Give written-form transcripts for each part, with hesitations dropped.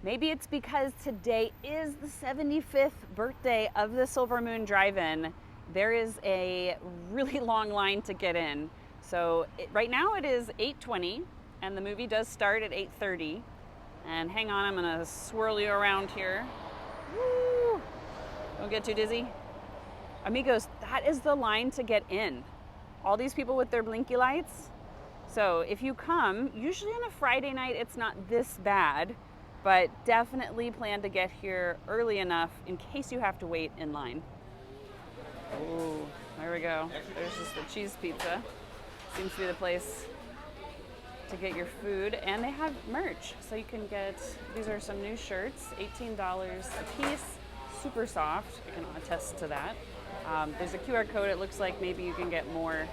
Maybe it's because today is the 75th birthday of the Silver Moon Drive-In. There is a really long line to get in. So right now it is 8:20 and the movie does start at 8:30. And hang on, I'm gonna swirl you around here. Woo! Don't get too dizzy. Amigos, that is the line to get in. All these people with their blinky lights. So if you come, usually on a Friday night, it's not this bad, but definitely plan to get here early enough in case you have to wait in line. Ooh, there we go. There's just the cheese pizza. Seems to be the place to get your food, and they have merch. So you can get, these are some new shirts, $18 a piece, super soft. I can attest to that. There's a QR code. It looks like maybe you can get more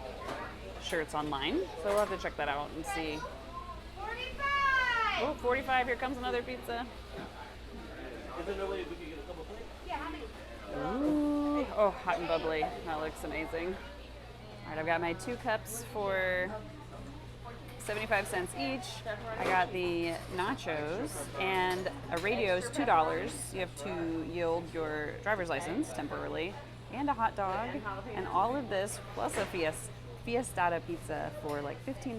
shirts online. So we'll have to check that out and see. 45! Oh, 45, here comes another pizza. Is there no way we can get a couple plates? Yeah, how many? Ooh, oh, hot and bubbly. That looks amazing. All right, I've got my 2 cups for 75 cents each. I got the nachos, and a radio is $2. You have to yield your driver's license temporarily, and a hot dog, and all of this plus a fiestada pizza for like $15.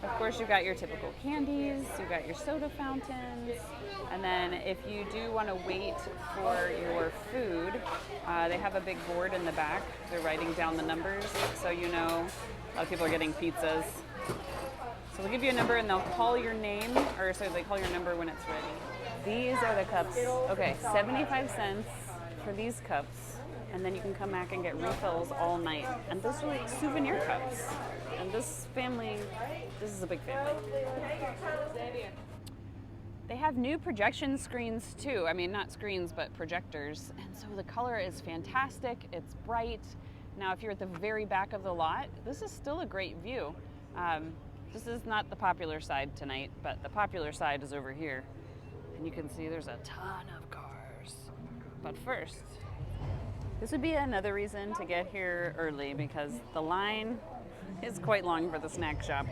Of course, you've got your typical candies, you've got your soda fountains, and then if you do want to wait for your food, they have a big board in the back. They're writing down the numbers, so you know a lot of people are getting pizzas. So they'll give you a number and they'll call your name, or sorry, they call your number when it's ready. These are the cups. Okay, 75 cents for these cups, and then you can come back and get refills all night. And those are like souvenir cups. And this family, this is a big family. They have new projection screens too. I mean, not screens, but projectors. And so the color is fantastic. It's bright. Now, if you're at the very back of the lot, this is still a great view. This is not the popular side tonight, but the popular side is over here. And you can see there's a ton of cars. But first, this would be another reason to get here early because the line is quite long for the snack shop.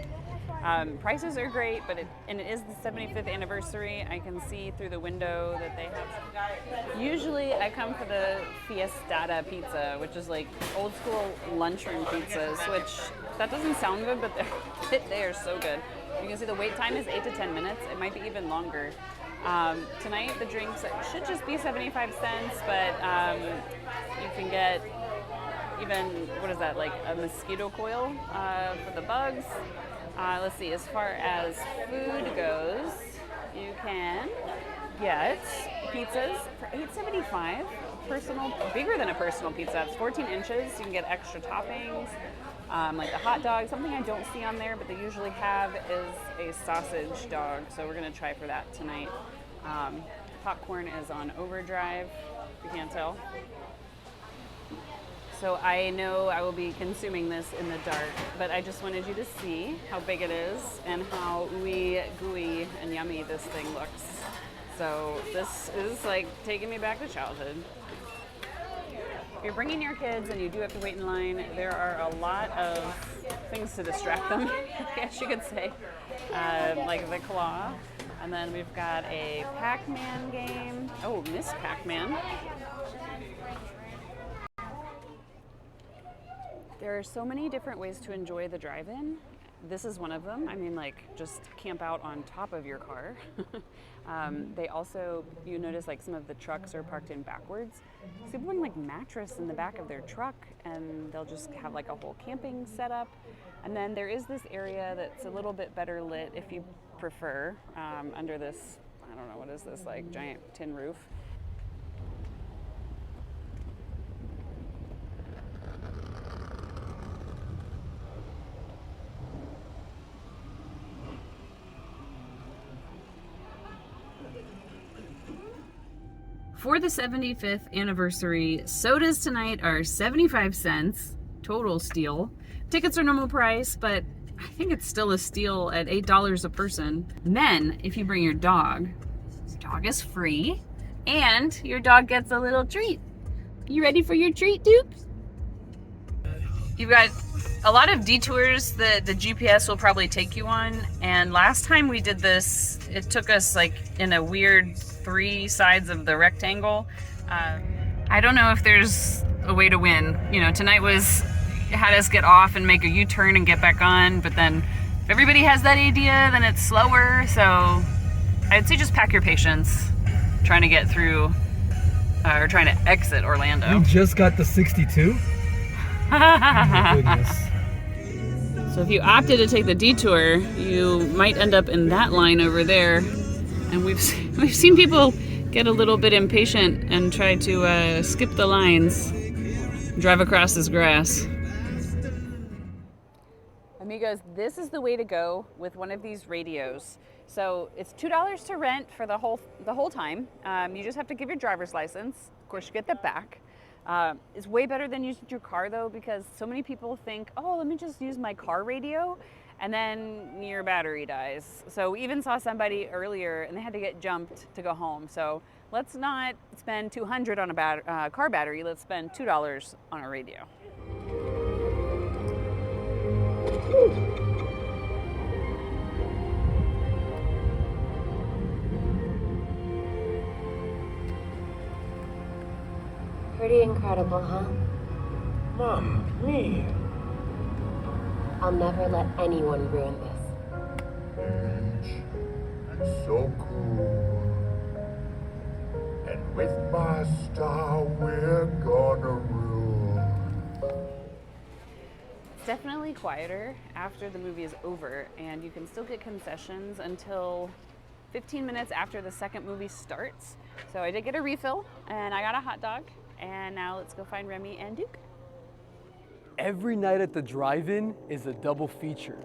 Prices are great, but it is the 75th anniversary. I can see through the window that they have. Usually I come for the fiestada pizza, which is like old school lunchroom pizzas, which that doesn't sound good, but they are so good. You can see the wait time is 8 to 10 minutes. It might be even longer. Tonight the drinks should just be 75 cents, but you can get even, what is that, like a mosquito coil for the bugs. Let's see, as far as food goes, you can get pizzas for $8.75. Personal, bigger than a personal pizza. It's 14 inches. You can get extra toppings, like the hot dog. Something I don't see on there, but they usually have is a sausage dog. So we're gonna try for that tonight. Popcorn is on overdrive, if you can't tell. So I know I will be consuming this in the dark, but I just wanted you to see how big it is and how ooey, gooey, and yummy this thing looks. So this is like taking me back to childhood. If you're bringing your kids and you do have to wait in line, there are a lot of things to distract them, I guess you could say, like the claw. And then we've got a Pac-Man game. Oh, Miss Pac-Man. There are so many different ways to enjoy the drive-in. This is one of them. I mean, like, just camp out on top of your car. They also, you notice like some of the trucks are parked in backwards. So people bring like mattress in the back of their truck and they'll just have like a whole camping setup. And then there is this area that's a little bit better lit if you prefer, under this, I don't know, what is this, like giant tin roof. For the 75th anniversary, sodas tonight are 75 cents, total steal. Tickets are normal price, but I think it's still a steal at $8 a person. Then, if you bring your dog is free, and your dog gets a little treat. You ready for your treat, Dukes? You've got a lot of detours that the GPS will probably take you on, and last time we did this, it took us like in a weird 3 sides of the rectangle. I don't know if there's a way to win. You know, tonight had us get off and make a U-turn and get back on, but then if everybody has that idea, then it's slower, so I'd say just pack your patience trying to get through, or trying to exit Orlando. We just got the 62? Oh my goodness. So if you opted to take the detour, you might end up in that line over there. And we've seen people get a little bit impatient and try to skip the lines, drive across this grass. Amigos, this is the way to go with one of these radios. So it's $2 to rent for the whole time. You just have to give your driver's license. Of course, you get the back. It's way better than using your car though, because so many people think, oh, let me just use my car radio, and then your battery dies. So we even saw somebody earlier and they had to get jumped to go home. So let's not spend $200 on a car battery. Let's spend $2 on a radio. Pretty incredible, huh? Mom, me. I'll never let anyone ruin this. Age. It's so cool. And with my star, we're gonna rule. It's definitely quieter after the movie is over, and you can still get concessions until 15 minutes after the second movie starts. So I did get a refill, and I got a hot dog, and now let's go find Remy and Duke. Every night at the drive-in is a double feature.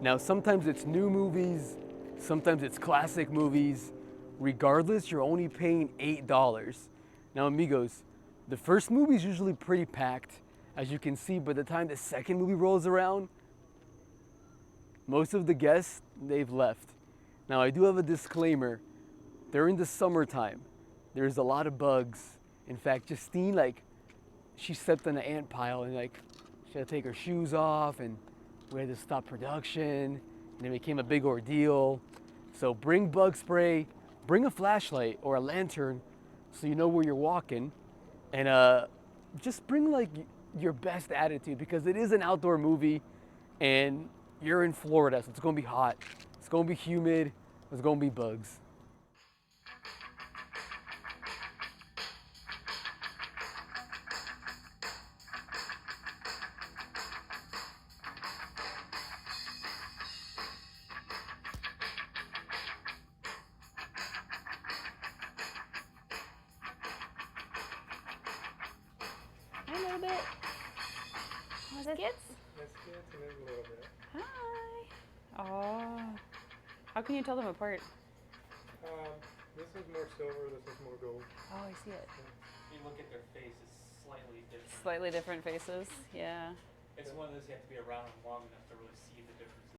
Now, sometimes it's new movies, sometimes it's classic movies. Regardless, you're only paying $8. Now, amigos, the first movie is usually pretty packed. As you can see, by the time the second movie rolls around, most of the guests, they've left. Now, I do have a disclaimer. During the summertime, there's a lot of bugs. In fact, Justine, she stepped on an ant pile and she had to take her shoes off, and we had to stop production, and it became a big ordeal. So bring bug spray, bring a flashlight or a lantern so you know where you're walking, and just bring your best attitude, because it is an outdoor movie and you're in Florida, so it's gonna be hot, it's gonna be humid, there's gonna be bugs. Hi, a little bit. Was it kids? That's good to move a little bit. Hi. Oh. How can you tell them apart? This is more silver, this is more gold. Oh, I see it. You look at their face, it's slightly different. Slightly different faces. Yeah. It's one of those you have to be around them long enough to really see the difference.